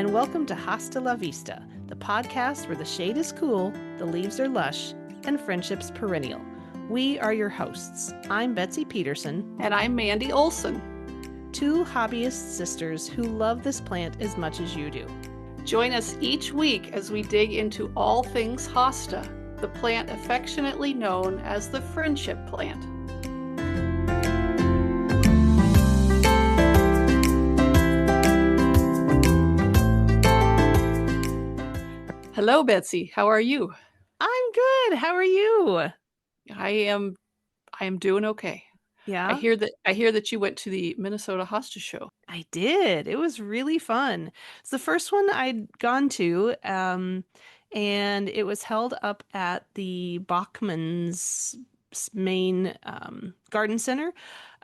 and welcome to Hosta la Vista, the podcast where the shade is cool, the leaves are lush, and friendship's perennial. We are your hosts. I'm Betsy Peterson. And I'm Mandy Olson. Two hobbyist sisters who love this plant as much as you do. Join us each week as we dig into all things hosta, the plant affectionately known as the friendship plant. Hello, Betsy. How are you? I'm good. How are you? I am doing okay. Yeah. I hear that you went to the Minnesota Hosta show. I did. It was really fun. It's the first one I'd gone to, and it was held up at the Bachman's main garden center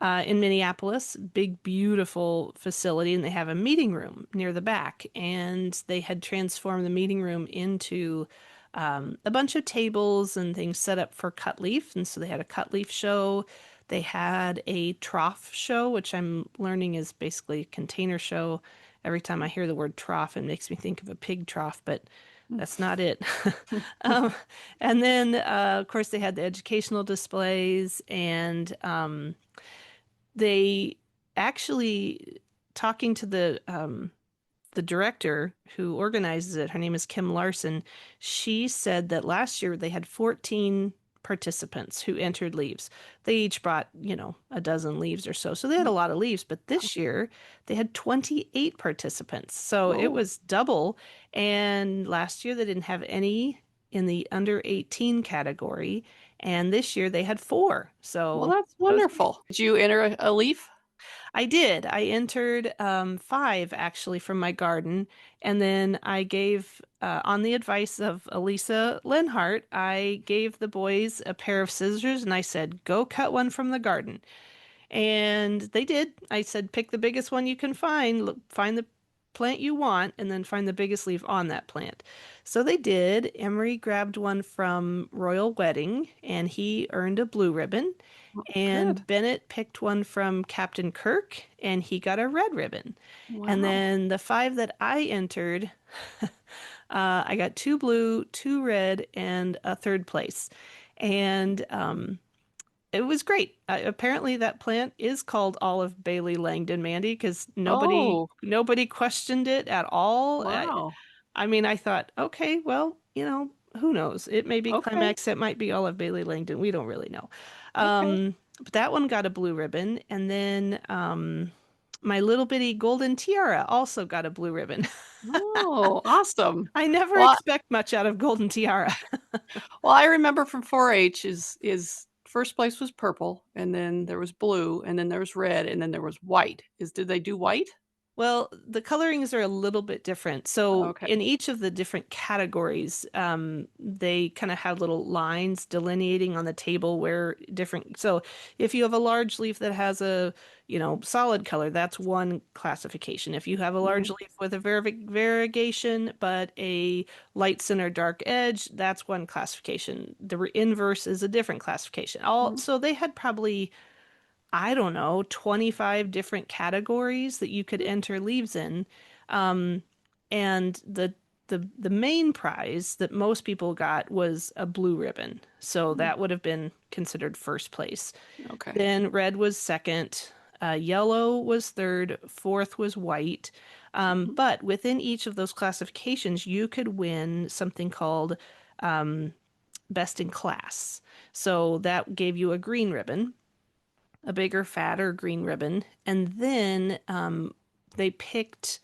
in Minneapolis. Big, beautiful facility, and they have a meeting room near the back. And they had transformed the meeting room into a bunch of tables and things set up for cut leaf. And so they had a cut leaf show. They had a trough show, which I'm learning is basically a container show. Every time I hear the word trough, it makes me think of a pig trough, but that's not it. And then, of course, they had the educational displays, and they actually, talking to the director who organizes it, her name is Kim Larson, she said that last year they had 14 participants who entered leaves. They each brought, a dozen leaves or so. So they had a lot of leaves, but this year they had 28 participants. So it was double. And last year they didn't have any in the under 18 category. And this year they had 4. So that's wonderful. Did you enter a leaf? I did. I entered 5 actually from my garden. And then I gave, on the advice of Elisa Lenhart, I gave the boys a pair of scissors and I said, go cut one from the garden. And they did. I said, pick the biggest one you can find, find the plant you want, and then find the biggest leaf on that plant. So they did. Emery grabbed one from Royal Wedding and he earned a blue ribbon. And good. Bennett picked one from Captain Kirk, and he got a red ribbon. Wow. And then the 5 that I entered, I got 2 blue, 2 red, and a 3rd place. And it was great. Apparently, that plant is called Olive Bailey Langdon, Mandy, because nobody questioned it at all. Wow. I mean, I thought, okay, well, who knows? It may be Climax. It might be Olive Bailey Langdon. We don't really know. But that one got a blue ribbon. And then my little bitty golden tiara also got a blue ribbon. Oh, awesome. I never expect much out of golden tiara. Well, I remember from 4-H is first place was purple, and then there was blue, and then there was red, and then there was white. Did they do white? Well, the colorings are a little bit different. So in each of the different categories, they kind of have little lines delineating on the table where different. So if you have a large leaf that has a, solid color, that's one classification. If you have a large leaf with a variegation, but a light center, dark edge, that's one classification. The inverse is a different classification. So they had probably, I don't know, 25 different categories that you could enter leaves in. And the main prize that most people got was a blue ribbon. So that would have been considered first place. Okay. Then red was second, yellow was third, 4th was white. But within each of those classifications, you could win something called best in class. So that gave you a green ribbon, a bigger, fatter green ribbon. And then they picked,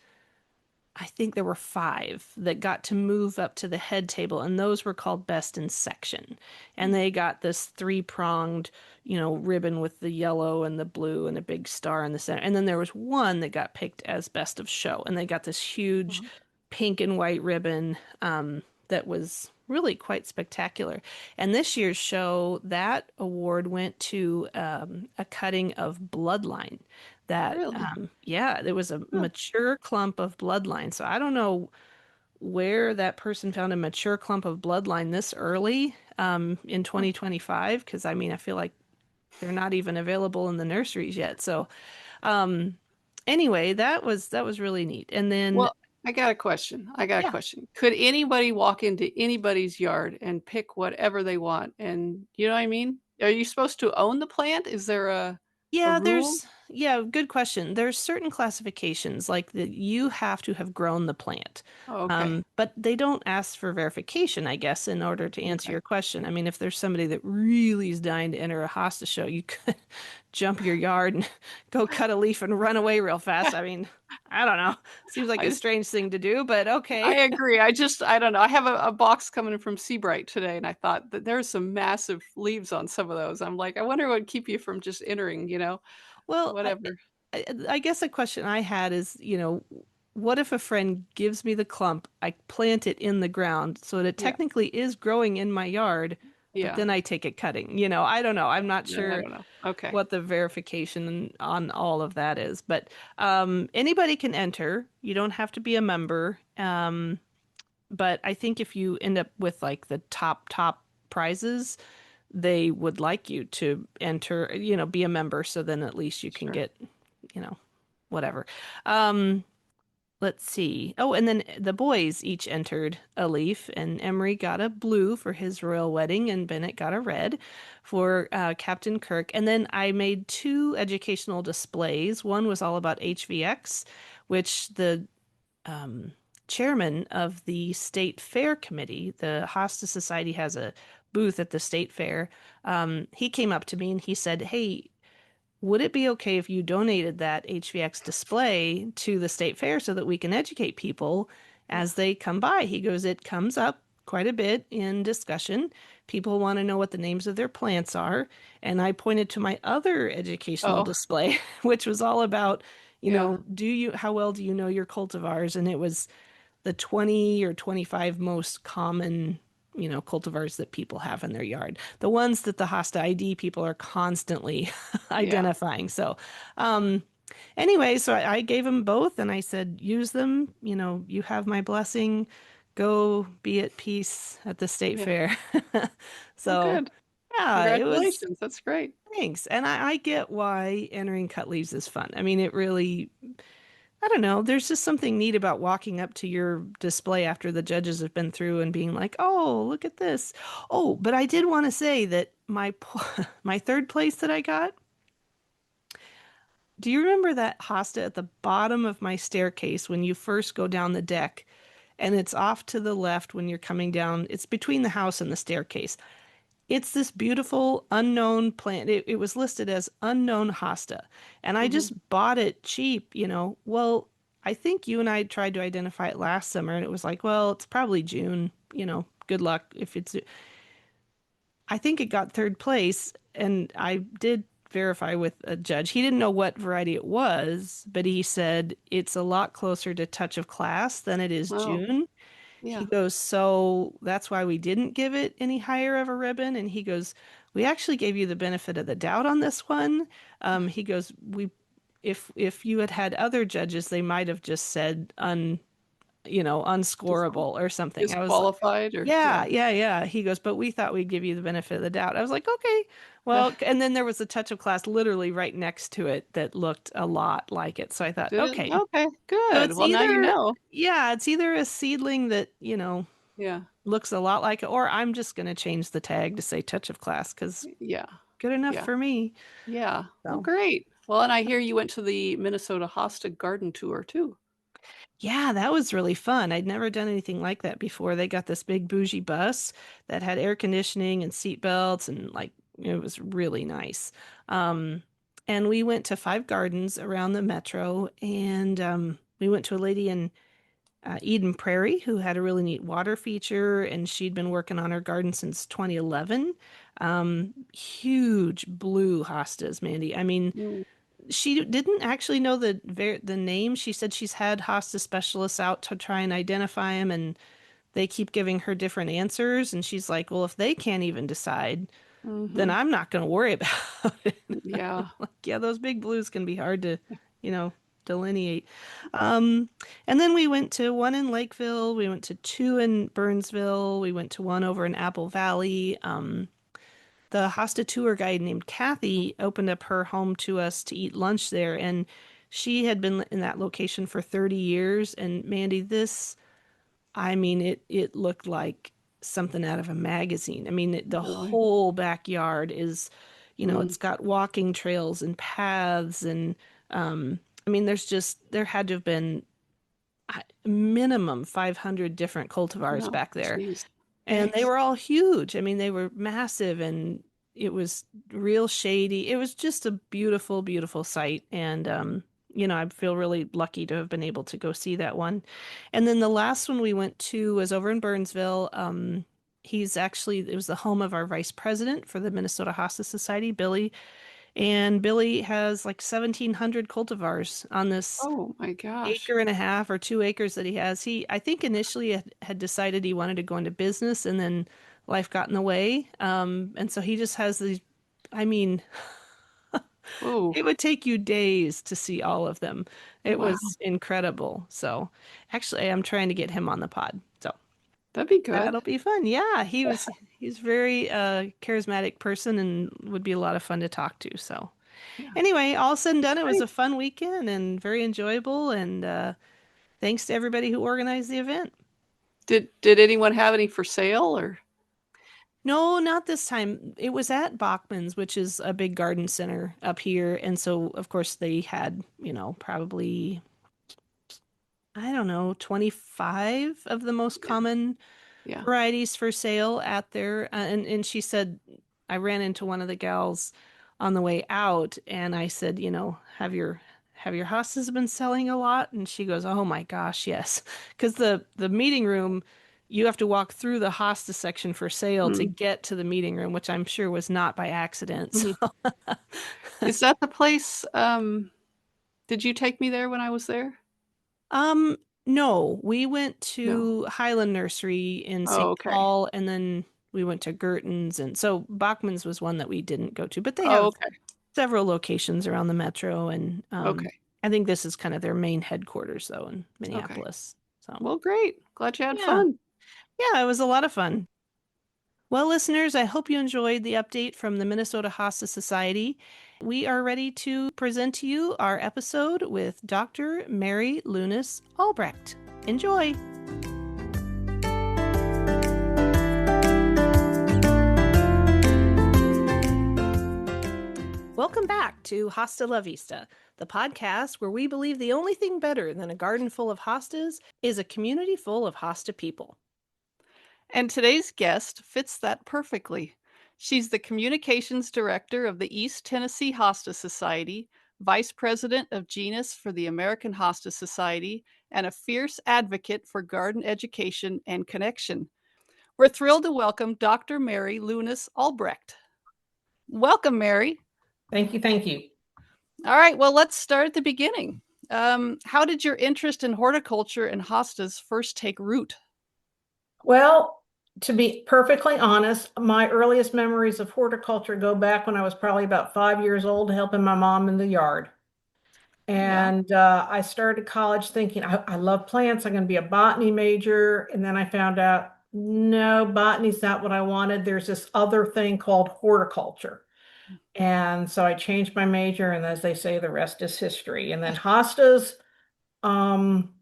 I think there were 5 that got to move up to the head table, and those were called best in section. And they got this 3-pronged, ribbon with the yellow and the blue and a big star in the center. And then there was one that got picked as best of show, and they got this huge pink and white ribbon that was really quite spectacular. And this year's show, that award went to a cutting of bloodline. That really? There was a mature clump of bloodline. So I don't know where that person found a mature clump of bloodline this early in 2025, because I feel like they're not even available in the nurseries yet. So anyway, that was really neat. And then I got a question. I got a Yeah. question. Could anybody walk into anybody's yard and pick whatever they want? And you know what I mean? Are you supposed to own the plant? Is there a Yeah, rule? good question. There's certain classifications like that you have to have grown the plant. Oh, okay. But they don't ask for verification, I guess, in order to answer Okay. your question. I mean, if there's somebody that really is dying to enter a hosta show, you could jump your yard and go cut a leaf and run away real fast. I mean, I don't know. Seems like I a just strange thing to do, but I okay. agree. I don't know. I have a box coming in from Seabright today, and I thought that there's some massive leaves on some of those. I'm like, I wonder what would keep you from just entering, Well, whatever. I guess a question I had is, what if a friend gives me the clump, I plant it in the ground so that it Yeah. technically is growing in my yard, but Yeah. then I take it cutting? I don't know. I'm not Yeah, I sure don't know. Okay. what the verification on all of that is, but anybody can enter. You don't have to be a member. But I think if you end up with like the top prizes, they would like you to enter, be a member, so then at least you can Sure. get, you know, whatever. Um, let's see. Oh, and then the boys each entered a leaf, and Emery got a blue for his royal wedding, and Bennett got a red for Captain Kirk. And then I made two educational displays. One was all about HVX, which the um, chairman of the state fair committee, the Hosta Society has a booth at the state fair. He came up to me and he said, "Hey, would it be okay if you donated that HVX display to the state fair so that we can educate people Yeah. as they come by?" He goes, "It comes up quite a bit in discussion. People want to know what the names of their plants are." And I pointed to my other educational Oh, display, which was all about, yeah. how well do you know your cultivars? And it was the 20 or 25 most common, cultivars that people have in their yard. The ones that the Hosta ID people are constantly Yeah. identifying. So, um, anyway, so I gave them both and I said, use them. You have my blessing. Go be at peace at the state Yeah. fair. Oh, So, good. yeah, it was. Congratulations. That's great. Thanks. And I get why entering cut leaves is fun. I mean, it really, I don't know. There's just something neat about walking up to your display after the judges have been through and being like, "Oh, look at this." Oh, but I did want to say that my third place that I got. Do you remember that hosta at the bottom of my staircase when you first go down the deck and it's off to the left when you're coming down? It's between the house and the staircase. It's this beautiful unknown plant. It was listed as unknown hosta, and I Mhm. just bought it cheap. Well, I think you and I tried to identify it last summer, and it was like, well, it's probably June. Good luck if it's. I think it got third place, and I did verify with a judge. He didn't know what variety it was, but he said it's a lot closer to Touch of Class than it is Oh, June. He yeah. goes, so that's why we didn't give it any higher of a ribbon. And he goes, we actually gave you the benefit of the doubt on this one. He goes, if you had had other judges, they might have just said Dis unscorable or something. I was like, disqualified or yeah, yeah. yeah, yeah. He goes, but we thought we'd give you the benefit of the doubt. I was like, okay, well, and then there was a Touch of Class literally right next to it that looked a lot like it. So I thought, Did it? okay, Okay, so good. it's Well, now you either, know. yeah, it's either a seedling that, Yeah. looks a lot like it, or I'm just going to change the tag to say Touch of Class because Yeah. good enough Yeah. for me. Yeah. Well, So, great. Well, and I hear you went to the Minnesota Hosta garden tour too. yeah, that was really fun. I'd never done anything like that before. They got this big bougie bus that had air conditioning and seat belts, and like it was really nice. Um, and we went to 5 gardens around the metro, and we went to a lady in Eden Prairie, who had a really neat water feature, and she'd been working on her garden since 2011. Huge blue hostas, Mandy. I mean, Mm. she didn't actually know the name. She said she's had hosta specialists out to try and identify them, and they keep giving her different answers. And she's like, "Well, if they can't even decide, then Mhm. I'm not going to worry about it." Yeah. Like, yeah, those big blues can be hard to, you know, delineate. Um, and then we went to one in Lakeville, we went to two in Burnsville, we went to one over in Apple Valley. The Hosta tour guide named Kathy opened up her home to us to eat lunch there, and She had been in that location for 30 years. And Mandy, I mean, it looked like something out of a magazine. I mean, the Really? whole backyard is, Mm. it's got walking trails and paths and I mean, there had to have been minimum 500 different cultivars No. back there. Jeez. And they Yikes. were all huge. I mean, they were massive and it was real shady. It was just a beautiful, beautiful sight. And, I feel really lucky to have been able to go see that one. And then the last one we went to was over in Burnsville. It was the home of our vice president for the Minnesota Hosta Society, Billy. And Billy has like 1,700 cultivars on this Oh my gosh. acre and a half or 2 acres that he has. I think initially had decided he wanted to go into business and then life got in the way. And so he just has these, I mean, Oh, it would take you days to see all of them. It wow. was incredible. So actually, I'm trying to get him on the pod. So That'd be good. that'll be fun. Yeah, he's very charismatic person and would be a lot of fun to talk to. So Yeah. anyway, all said and done, it was Great. a fun weekend and very enjoyable and thanks to everybody who organized the event. Did anyone have any for sale or? No, not this time. It was at Bachman's, which is a big garden center up here. And so, of course, they had, probably, I don't know, 25 of the most Yeah. common Yeah. varieties for sale at there. And she said, I ran into one of the gals on the way out and I said, have your hostas been selling a lot? And she goes, oh my gosh, yes. Because the meeting room, you have to walk through the hosta section for sale to Mm. get to the meeting room, which I'm sure was not by accident. So, Mhm. Is that the place? Did you take me there when I was there? um, no, we went No. to Highland Nursery in Oh, St. okay. Paul and then we went to Gerton's. And so Bachman's was one that we didn't go to, but they Oh, have okay. several locations around the metro. And Okay. I think this is kind of their main headquarters, though, in Okay. Minneapolis. So, Well, great. Glad you had yeah, fun. yeah, it was a lot of fun. Well, listeners, I hope you enjoyed the update from the Minnesota Hosta Society. We are ready to present to you our episode with Dr. Mary Lewnes Albrecht. Enjoy! Welcome back to Hosta la Vista, the podcast where we believe the only thing better than a garden full of hostas is a community full of hosta people. And today's guest fits that perfectly. She's the communications director of the East Tennessee Hosta Society, vice president of Genus for the American Hosta Society, and a fierce advocate for garden education and connection. We're thrilled to welcome Dr. Mary Lewnes Albrecht. Welcome, Mary. Thank you. Thank you. All right, well, let's start at the beginning. How did your interest in horticulture and hostas first take root? Well, to be perfectly honest, my earliest memories of horticulture go back when I was probably about 5 years old, helping my mom in the yard. Yeah. And I started college thinking, I love plants. I'm going to be a botany major. And then I found out, no, botany's not what I wanted. There's this other thing called horticulture. And so I changed my major. And as they say, the rest is history. And then hostas, um,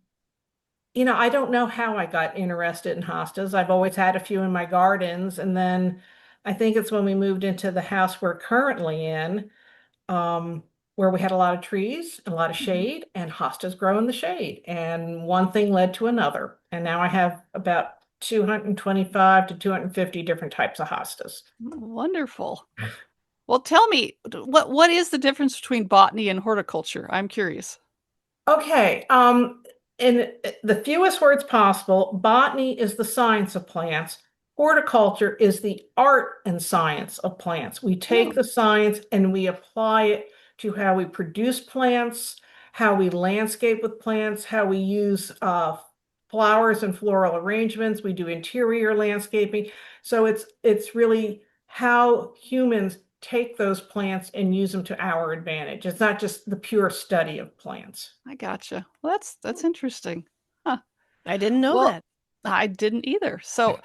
I don't know how I got interested in hostas. I've always had a few in my gardens. And then I think it's when we moved into the house we're currently in, where we had a lot of trees and a lot of Mhm. shade, and hostas grow in the shade. And one thing led to another. And now I have about 225 to 250 different types of hostas. Wonderful. Well, tell me, what is the difference between botany and horticulture? I'm curious. Okay, in the fewest words possible, botany is the science of plants. Horticulture is the art and science of plants. We take Oh, the science and we apply it to how we produce plants, how we landscape with plants, how we use flowers and floral arrangements. We do interior landscaping. So it's really how humans take those plants and use them to our advantage. It's not just the pure study of plants. I gotcha. Well, that's interesting. Huh. I didn't know Well, that. I didn't either. So,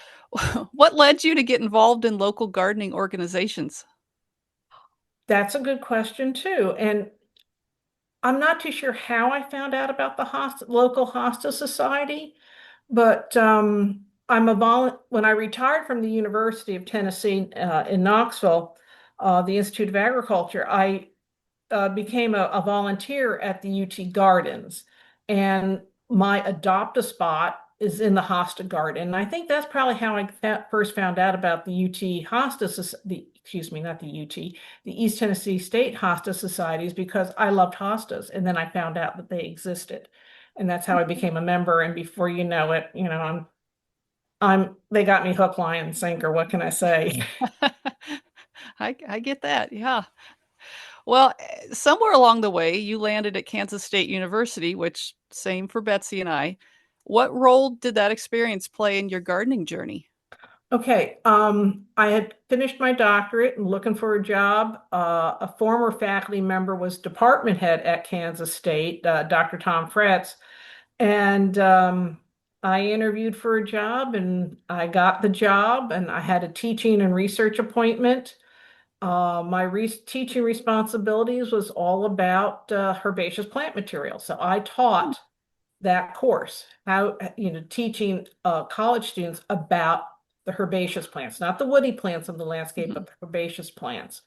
what led you to get involved in local gardening organizations? That's a good question too. And I'm not too sure how I found out about the local Hosta Society, but when I retired from the University of Tennessee in Knoxville, the Institute of Agriculture, I became a volunteer at the UT Gardens, and my adopt-a spot is in the Hosta Garden. And I think that's probably how I first found out about the UT Hosta, excuse me, not the UT, the East Tennessee State Hosta Societies, because I loved hostas, and then I found out that they existed, and that's how I became a member. And before you know it, they got me hook, line, and sinker. What can I say? I get that. Yeah. Well, somewhere along the way, you landed at Kansas State University, which same for Betsy and I. What role did that experience play in your gardening journey? Okay, I had finished my doctorate and looking for a job. A former faculty member was department head at Kansas State, Dr. Tom Fretz, and I interviewed for a job and I got the job, and I had a teaching and research appointment. My teaching responsibilities was all about herbaceous plant material. So I Hmm. taught that course, how, teaching college students about the herbaceous plants, not the woody plants of the landscape, Mhm. but the herbaceous plants.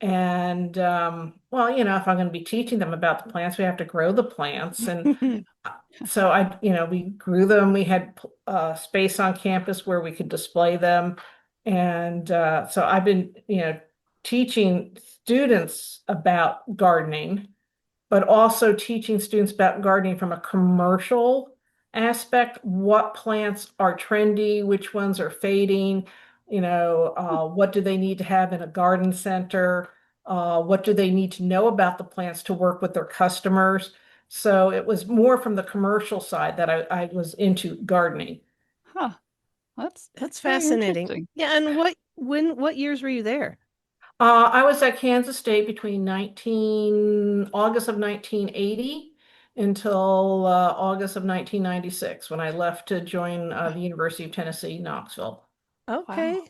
And well, if I'm going to be teaching them about the plants, we have to grow the plants. And so we grew them. We had space on campus where we could display them. And so I've been, teaching students about gardening, but also teaching students about gardening from a commercial aspect. What plants are trendy, which ones are fading, what do they need to have in a garden center? What do they need to know about the plants to work with their customers? So it was more from the commercial side that I was into gardening. Huh. That's That's very fascinating. interesting. Yeah, and what years were you there? I was at Kansas State between August of 1980 until August of 1996 when I left to join the University of Tennessee, Knoxville. Wow. Okay.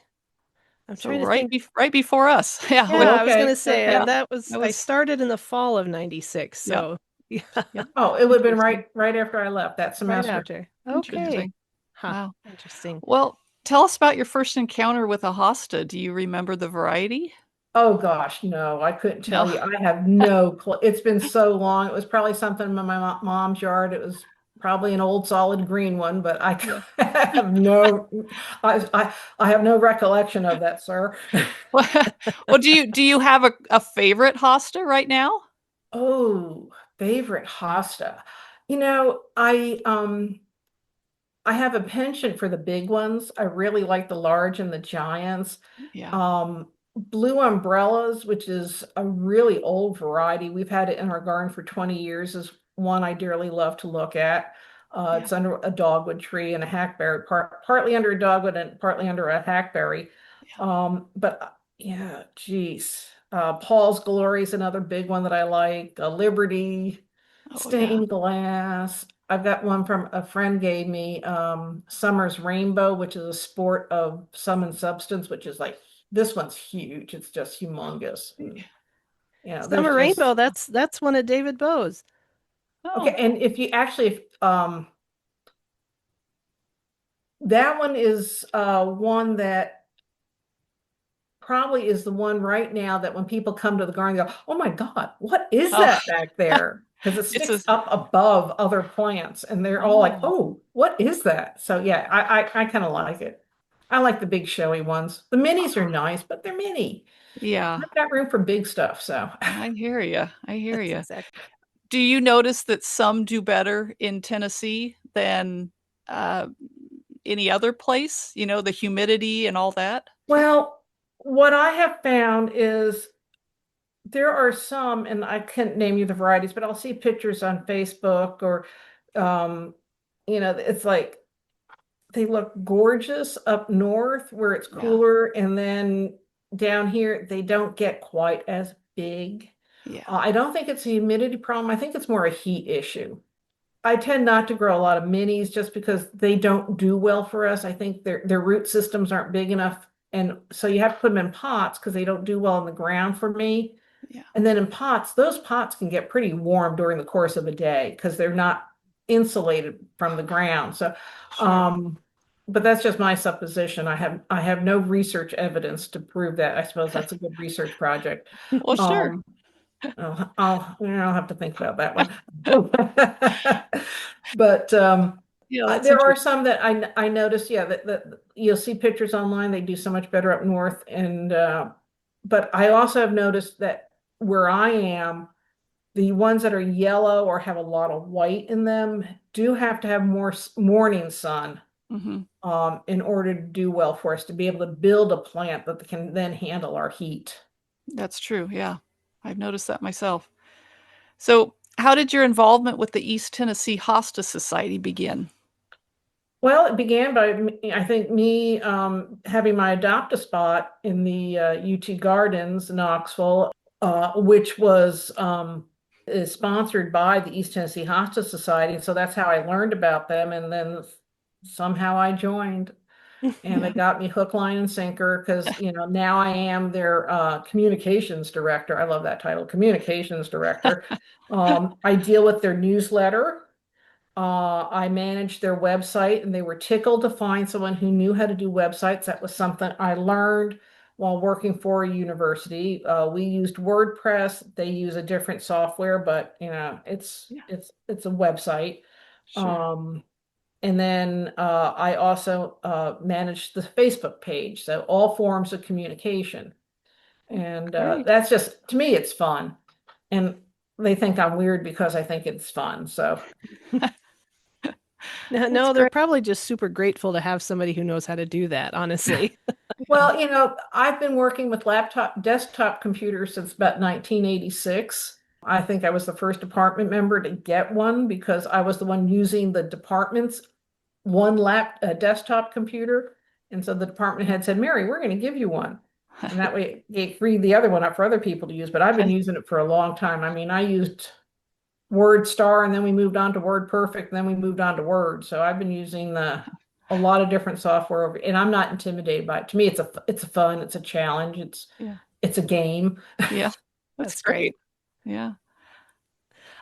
I'm So trying to think. right before us. Yeah. Yeah, I was Okay, gonna say okay. That I was started in the fall of 96, yeah. so yeah, Yeah. Oh, it would have been Interesting. right after I left that right semester. after. Okay. Interesting. Huh, Wow. interesting. Well, tell us about your first encounter with a hosta. Do you remember the variety? Oh gosh, no, I couldn't tell No. you. I have no clue. It's been so long. It was probably something in my mom's yard. It was probably an old solid green one, but I Yeah. have no, I have no recollection of that, sir. Well, do you have a favorite hosta right now? Oh, favorite hosta. I have a penchant for the big ones. I really like the large and the giants. Yeah. Blue umbrellas, which is a really old variety. We've had it in our garden for 20 years, is one I dearly love to look at. Yeah. It's under a dogwood tree and a hackberry, partly under a dogwood and partly under a hackberry. Yeah. But yeah, geez. Paul's Glory is another big one that I like. Liberty, Oh, yeah. stained glass. I've got one from a friend gave me, Summer's Rainbow, which is a sport of sum and substance, which is like this one's huge. It's just humongous. And there's Summer just Rainbow, that's one of David Bow's. okay. Oh. And if you actually, that one is one that probably is the one right now that when people come to the garden, they go, "Oh my God, what is Oh. that back there?" Because it It's a sticks up above other plants, and they're all like, oh. "Oh, what is that?" So yeah, I kind of like it. I like the big showy ones. The minis are nice, but they're mini. Yeah. I've got room for big stuff, so. I hear you. I hear That's you. exactly. Do you notice that some do better in Tennessee than, uh, any other place? You know, the humidity and all that? Well, what I have found is there are some, and I can't name you the varieties, but I'll see pictures on Facebook or, um, it's like they look gorgeous up north where it's Yeah. cooler, and then down here they don't get quite as big. Yeah. I don't think it's a humidity problem. I think it's more a heat issue. I tend not to grow a lot of minis just because they don't do well for us. I think their root systems aren't big enough, and so you have to put them in pots because they don't do well in the ground for me. Yeah. And then in pots, those pots can get pretty warm during the course of a day because they're not insulated from the ground. So, Sure. um, but that's just my supposition. I have no research evidence to prove that. I suppose that's a good research project. Well, sure. Um, I'll have to think about that one. But Yeah, that's there are interesting. some that I noticed, yeah, that you'll see pictures online. They do so much better up north, and but I also have noticed that where I am, the ones that are yellow or have a lot of white in them do have to have more morning sun Hmm. in order to do well for us to be able to build a plant that can then handle our heat. That's true. Yeah. I've noticed that myself. So, how did your involvement with the East Tennessee Hosta Society begin? Well, it began by, I think, me having my adopt a spot in the UT Gardens, Knoxville, which was is sponsored by the East Tennessee Hosta Society. So that's how I learned about them. And then somehow I joined, and they Yeah. got me hook, line, and sinker because, now I am their communications director. I love that title, communications director. I deal with their newsletter. I managed their website, and they were tickled to find someone who knew how to do websites. That was something I learned while working for a university. We used WordPress. They use a different software, but it's Yeah. it's a website. Sure. Um, and then I also managed the Facebook page, so all forms of communication. And Great. that's just, to me, it's fun. And they think I'm weird because I think it's fun. So. No, That's no, they're great. probably just super grateful to have somebody who knows how to do that, honestly. Yeah. Well, I've been working with desktop computers since about 1986. I think I was the first department member to get one because I was the one using the department's one desktop computer. And so the department head said, Mary, we're going to give you one. And that way it freed the other one up for other people to use. But I've been using it for a long time. I mean, I used Word Star, and then we moved on to Word Perfect, and then we moved on to Word. So I've been using a lot of different software and I'm not intimidated by it. To me, it's a fun, it's a challenge, Yeah. it's a game. Yeah. That's That's great. great. Yeah.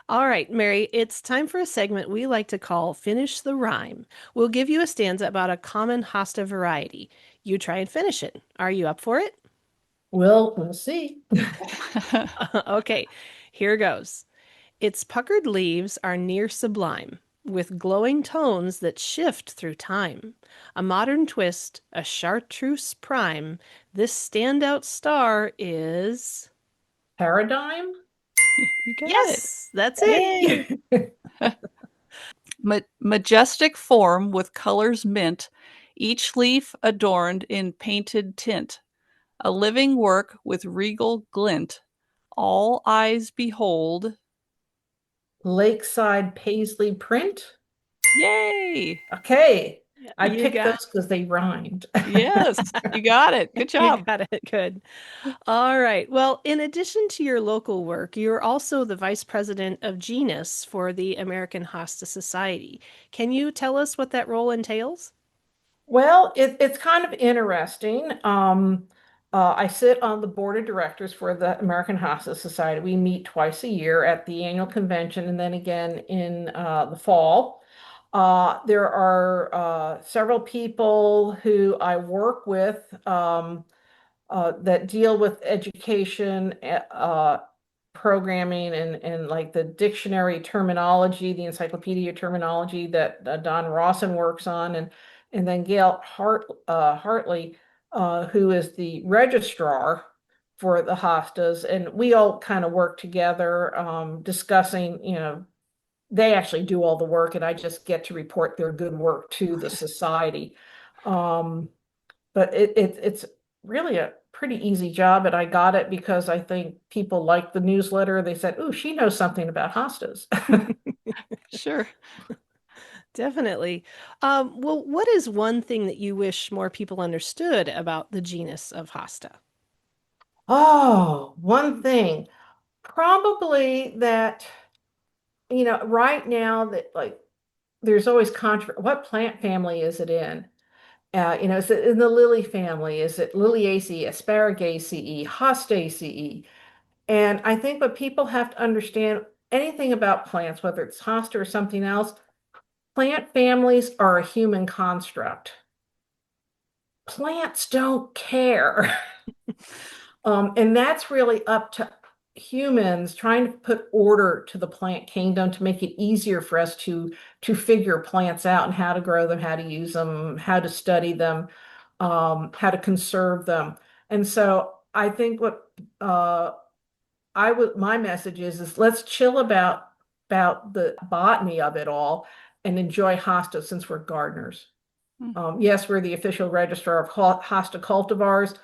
All right, Mary, it's time for a segment we like to call Finish the Rhyme. We'll give you a stanza about a common hosta variety. You try and finish it. Are you up for it? We'll see. Okay, here goes. Its puckered leaves are near sublime, with glowing tones that shift through time. A modern twist, a chartreuse prime. This standout star is. Paradigm? You got it. Yes, that's it. Yay! Majestic form with colors mint, each leaf adorned in painted tint. A living work with regal glint. All eyes behold. Lakeside Paisley print? Yay! Okay. I You picked got those because they rhymed. Yes, you got it. Good you job. got it. Good. All right. Well, in addition to your local work, you're also the Vice President of Genus for the American Hosta Society. Can you tell us what that role entails? Well, it's kind of interesting. I sit on the board of directors for the American Hosta Society. We meet twice a year at the annual convention and then again in the fall. There are several people who I work with that deal with education, programming, and like the dictionary terminology, the encyclopedia terminology that Don Rawson works on, and then Gail Hartley, who is the registrar for the hostas, and we all kind of work together, discussing, they actually do all the work, and I just get to report their good work to the society. Um, but it's really a pretty easy job, and I got it because I think people like the newsletter. They said, "Ooh, she knows something about hostas." Sure. Definitely. Well, what is one thing that you wish more people understood about the genus of hosta? Oh, one thing, probably that, right now that like there's always controversy. What plant family is it in? Is it in the lily family? Is it Liliaceae, Asparagaceae, Hostaceae? And I think what people have to understand anything about plants, whether it's hosta or something else, plant families are a human construct. Plants don't care. And that's really up to humans trying to put order to the plant kingdom to make it easier for us to figure plants out and how to grow them, how to use them, how to study them, how to conserve them. And so I think what I would my message is let's chill about the botany of it all and enjoy hosta since we're gardeners. Mm. Yes, we're the official registrar of hosta cultivars,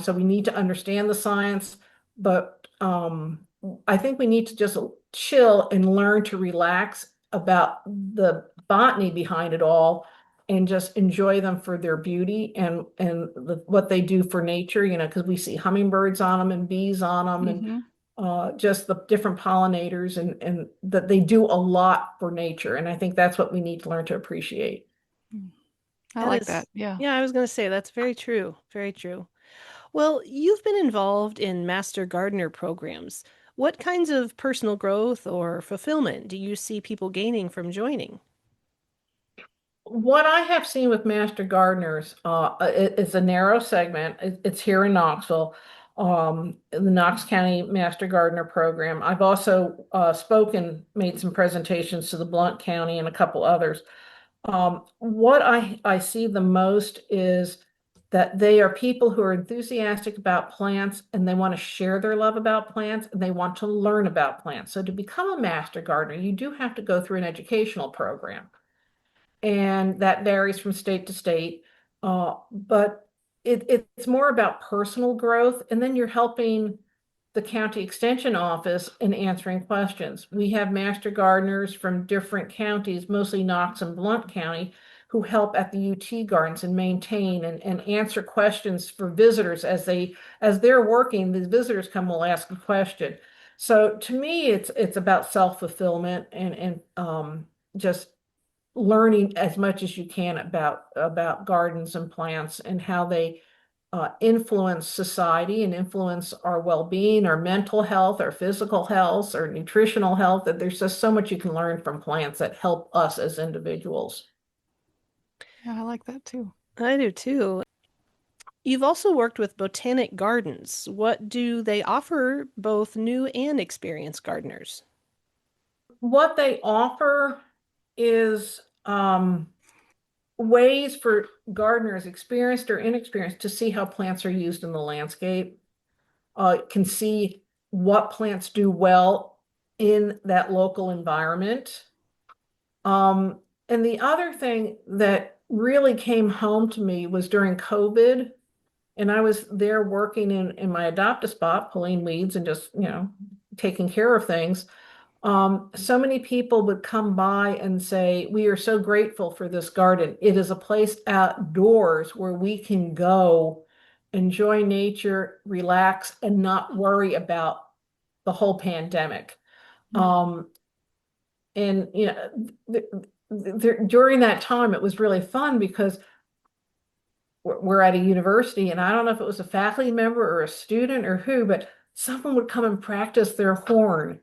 so we need to understand the science, but I think we need to just chill and learn to relax about the botany behind it all and just enjoy them for their beauty and what they do for nature, because we see hummingbirds on them and bees on them and Mm-hmm. just the different pollinators and that they do a lot for nature. And I think that's what we need to learn to appreciate. I That like is, that. Yeah. yeah, I was going to say that's very true. Very true. Well, you've been involved in Master Gardener programs. What kinds of personal growth or fulfillment do you see people gaining from joining? What I have seen with Master Gardeners, it's a narrow segment. It's here in Knoxville, in the Knox County Master Gardener program. I've also made some presentations to the Blount County and a couple others. What I see the most is that they are people who are enthusiastic about plants and they want to share their love about plants and they want to learn about plants. So to become a master gardener, you do have to go through an educational program, and that varies from state to state. But it's more about personal growth, and then you're helping the county extension office in answering questions. We have master gardeners from different counties, mostly Knox and Blount County, who help at the UT gardens and maintain and answer questions for visitors as they're working. These visitors come will ask a question. So to me, it's about self-fulfillment and just learning as much as you can about gardens and plants and how they influence society and influence our well-being, our mental health, our physical health, our nutritional health. That there's just so much you can learn from plants that help us as individuals. Yeah, I like that too. I do too. You've also worked with botanic gardens. What do they offer both new and experienced gardeners? What they offer is ways for gardeners, experienced or inexperienced, to see how plants are used in the landscape, can see what plants do well in that local environment. And the other thing that really came home to me was during COVID, and I was there working in my adopt a spot, pulling weeds and just, taking care of things. So many people would come by and say, "We are so grateful for this garden. It is a place outdoors where we can go, enjoy nature, relax, and not worry about the whole pandemic." Mm. Um, and during that time, it was really fun because we're at a university, and I don't know if it was a faculty member or a student or who, but someone would come and practice their horn.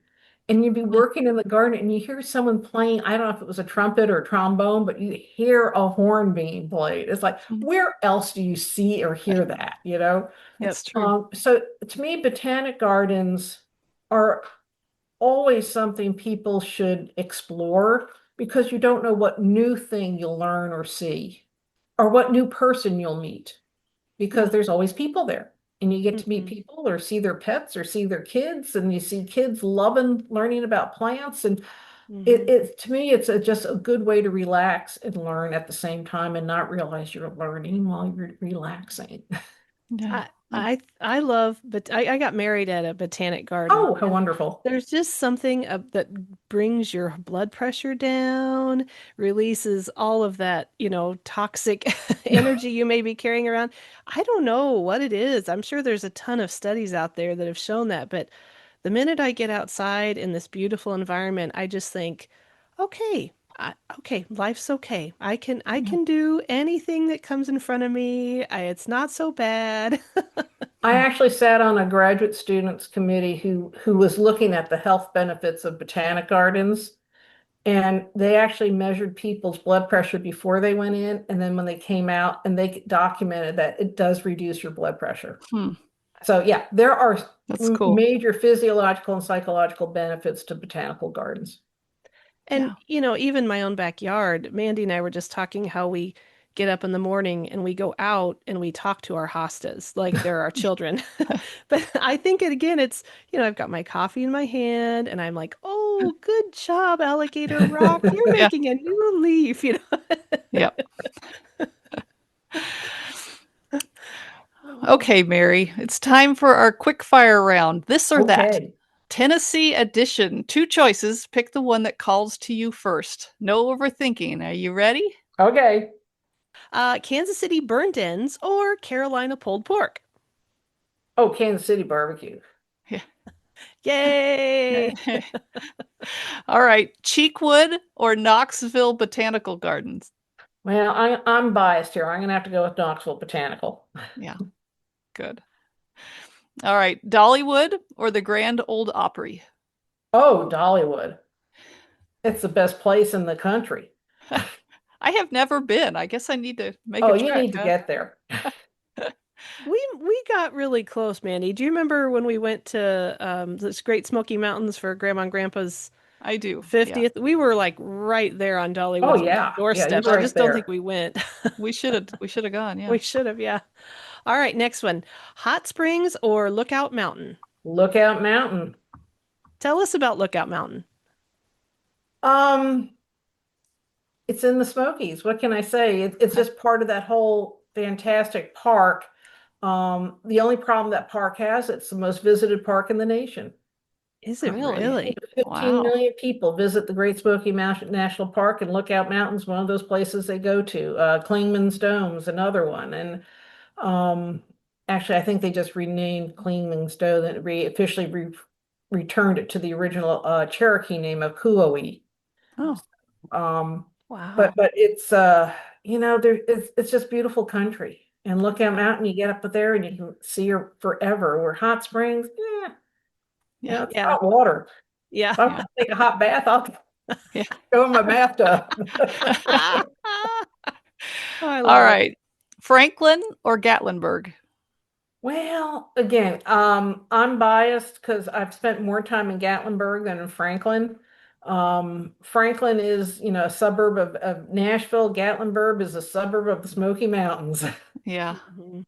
And you'd be working in the garden and you hear someone playing, I don't know if it was a trumpet or a trombone, but you hear a horn being played. It's like, Mm. where else do you see or hear that, That's true. So to me, botanic gardens are always something people should explore because you don't know what new thing you'll learn or see or what new person you'll meet because Yeah. there's always people there and you get to meet Mhm. people or see their pets or see their kids and you see kids loving learning about plants and Mhm. to me it's just a good way to relax and learn at the same time and not realize you're learning while you're relaxing. Yeah. I love, but I got married at a botanic garden, Oh, how and wonderful. there's just something that brings your blood pressure down, releases all of that, toxic energy you may be carrying around. I don't know what it is. I'm sure there's a ton of studies out there that have shown that, but the minute I get outside in this beautiful environment, I just think, okay, okay, life's okay. I Yeah. can do anything that comes in front of me. It's not so bad. I actually sat on a graduate students committee who was looking at the health benefits of botanic gardens. And they actually measured people's blood pressure before they went in, and then when they came out, and they documented that it does reduce your blood pressure. So yeah, there are That's cool. major physiological and psychological benefits to botanical gardens. And, even my own backyard, Mandy and I were just talking how we get up in the morning and we go out and we talk to our hostas like they're our children. But I think again, it's, I've got my coffee in my hand and I'm like, oh, good job, Alligator Rock. You're Yeah. making a new leaf, Yep. Okay, Mary, it's time for our quick fire round. This or that. Okay. Tennessee edition. 2 choices. Pick the one that calls to you first. No overthinking. Are you ready? Okay. Kansas City burnt ends or Carolina pulled pork? Oh, Kansas City barbecue. Yeah. Yay! All right. Cheekwood or Knoxville Botanical Gardens? Well, I'm biased here. I'm going to have to go with Knoxville Botanical. Yeah. Good. All right. Dollywood or the Grand Ole Opry? Oh, Dollywood. It's the best place in the country. I have never been. I guess I need to make Oh, a you trek. need to get there. We got really close, Mandy. Do you remember when we went to this Great Smoky Mountains for Grandma and Grandpa's I do. 50th? Yeah. We were like right there on Oh Dollywood's yeah. doorstep. Yeah, I right just don't there. think we went. We should have gone, yeah. We should have, yeah. All right, next one. Hot Springs or Lookout Mountain? Lookout Mountain. Tell us about Lookout Mountain. It's in the Smokies. What can I say? It's just part of that whole fantastic park. The only problem that park has, it's the most visited park in the nation. Is it really? 15 million people visit the Great Smoky Mountain National Park, and Lookout Mountain's one of those places they go to. Clingman's Dome's another one. And actually, I think they just renamed Clingman's Dome and officially returned it to the original Cherokee name of Kuoi. Oh. Wow. But it's it's just beautiful country. And Lookout Mountain, you get up there and you can see her forever. Where Hot Springs, it's hot water. Yeah. If I want to take a hot bath, I'll go in my bathtub. All right. Franklin or Gatlinburg? Well, again, I'm biased because I've spent more time in Gatlinburg than in Franklin. Franklin is, a suburb of Nashville. Gatlinburg is a suburb of the Smoky Mountains. Yeah. Mm-hmm.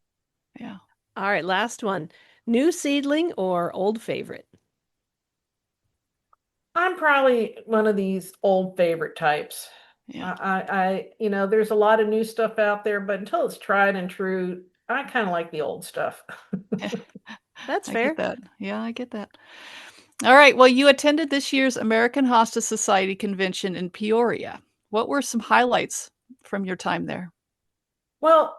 Yeah. All right, last one. New seedling or old favorite? I'm probably one of these old favorite types. Yeah. There's a lot of new stuff out there, but until it's tried and true, I kind of like the old stuff. That's fair. I get that. Yeah, I get that. All right. Well, you attended this year's American Hosta Society convention in Peoria. What were some highlights from your time there? Well,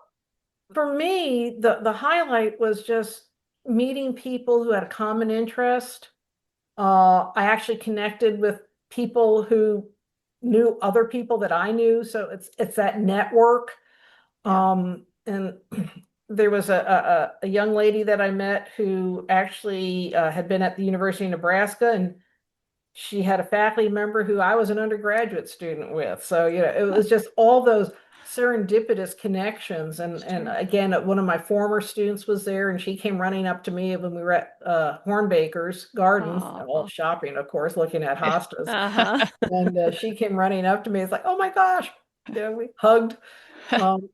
for me, the highlight was just meeting people who had a common interest. I actually connected with people who knew other people that I knew, so it's that network. And there was a young lady that I met who actually had been at the University of Nebraska, and she had a faculty member who I was an undergraduate student with. So, it was just all those serendipitous connections. And again, one of my former students was there, and she came running up to me when we were at Hornbaker's Gardens, all shopping, of course, looking at hostas. And she came running up to me. It's like, oh my gosh, we hugged.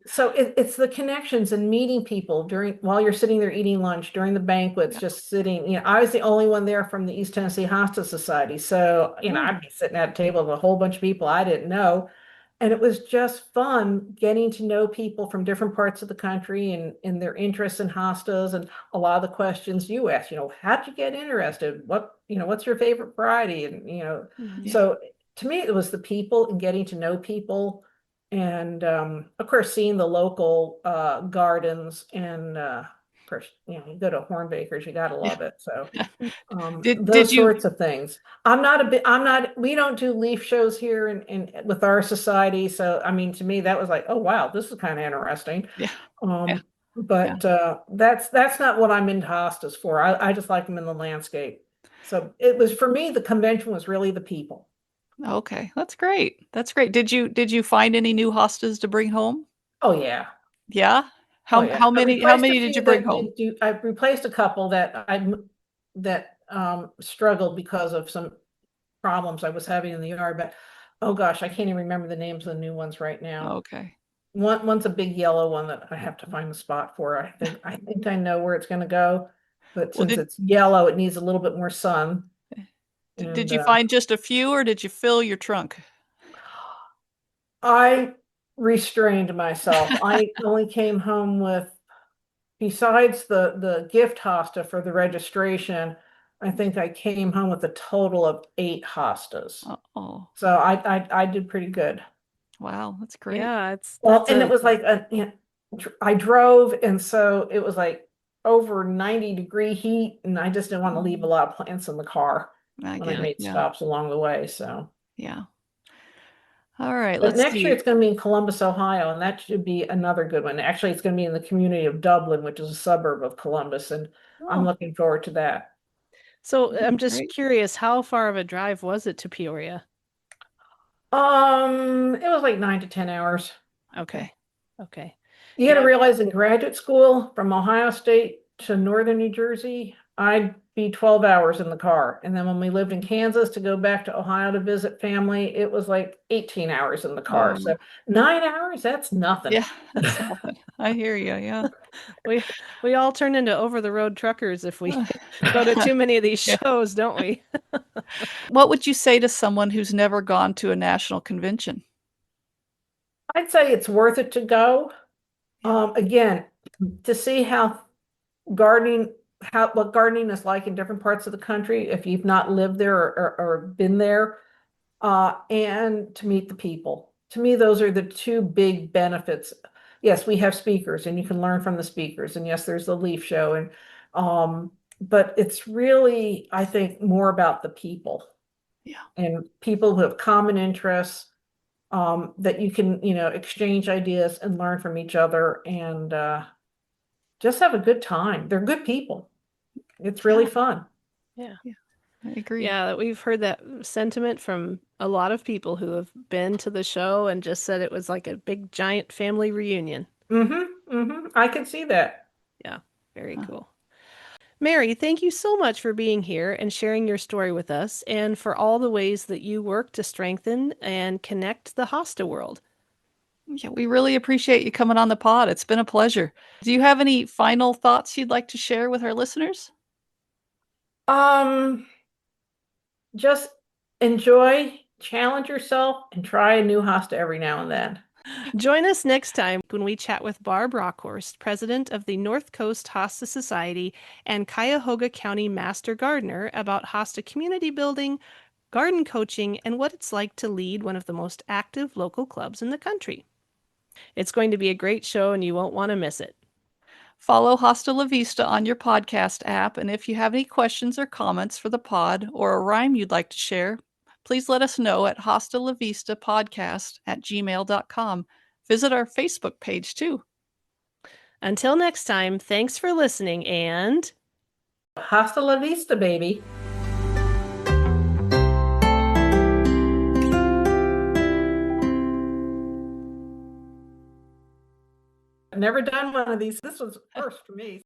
So it's the connections and meeting people while you're sitting there eating lunch, during the banquets, just sitting. I was the only one there from the East Tennessee Hosta Society. So, I'd be sitting at a table with a whole bunch of people I didn't know. And it was just fun getting to know people from different parts of the country and their interests in hostas, and a lot of the questions you asked, how'd you get interested? What's your favorite variety? And, so to me, it was the people and getting to know people. And of course, seeing the local gardens, and of course, you go to Hornbaker's, you gotta love it. So those sorts of things. We don't do leaf shows here in with our society. So I mean, to me, that was like, oh wow, this is kind of interesting. But that's not what I'm into hostas for. I just like them in the landscape. So it was, for me, the convention was really the people. Okay, that's great. That's great. Did you find any new hostas to bring home? Oh yeah. Yeah? Oh How yeah. how I many how replaced a many did you few bring that home? I replaced a couple that struggled because of some problems I was having in the yard, but oh gosh, I can't even remember the names of the new ones right now. Okay. One's a big yellow one that I have to find the spot for. I think I know where it's going to go, but Well, since it's yellow, it needs a little bit more sun. did And you find just a few or did you fill your trunk? I restrained myself. I only came home with, besides the gift hosta for the registration, I think I came home with a total of 8 hostas. Oh, So I did pretty good. wow, that's great. Yeah, Well, that's and it a was like I drove, and so it was like over 90-degree heat, and I just didn't want to leave a lot of plants in the car I when I get it. made Yeah. stops along the way. So, Yeah. All right, but let's next year see. it's going to be in Columbus, Ohio, and that should be another good one. Actually, it's going to be in the community of Dublin, which is a suburb of Columbus, and I'm Oh, looking forward to that. So I'm just great. curious, how far of a drive was it to Peoria? It was like 9 to 10 hours. Okay. Okay. You got to Yeah. realize in graduate school from Ohio State to northern New Jersey, I'd be 12 hours in the car. And then when we lived in Kansas to go back to Ohio to visit family, it was like 18 hours in the car. Oh, So 9 hours, that's nothing. yeah, that's nothing. I hear you. Yeah. We all turn into over-the-road truckers if we go to too many of these Yeah. shows, don't we? What would you say to someone who's never gone to a national convention? I'd say it's worth it to go. Yeah. Again, to see how gardening, what gardening is like in different parts of the country, if you've not lived there or been there, and to meet the people. To me, those are the two big benefits. Yes, we have speakers and you can learn from the speakers. And yes, there's the leaf show. But it's really, I think, more about the people Yeah. and people who have common interests, that you can, exchange ideas and learn from each other and just have a good time. They're good people. It's really Yeah. fun. Yeah. I agree. Yeah, we've heard that sentiment from a lot of people who have been to the show and just said it was like a big giant family reunion. I can see that. Yeah, very Huh. cool. Mary, thank you so much for being here and sharing your story with us and for all the ways that you work to strengthen and connect the hosta world. Yeah, we really appreciate you coming on the pod. It's been a pleasure. Do you have any final thoughts you'd like to share with our listeners? Um, just enjoy, challenge yourself, and try a new hosta every now and then. Join us next time when we chat with Barb Rockhorst, president of the North Coast Hosta Society and Cuyahoga County Master Gardener, about hosta community building, garden coaching, and what it's like to lead one of the most active local clubs in the country. It's going to be a great show and you won't want to miss it. Follow Hosta la Vista on your podcast app, and if you have any questions or comments for the pod or a rhyme you'd like to share, please let us know at hostalavistapodcast@gmail.com. Visit our Facebook page too. Until next time, thanks for listening and Hasta la vista, baby. Never done one of these. This was first for me.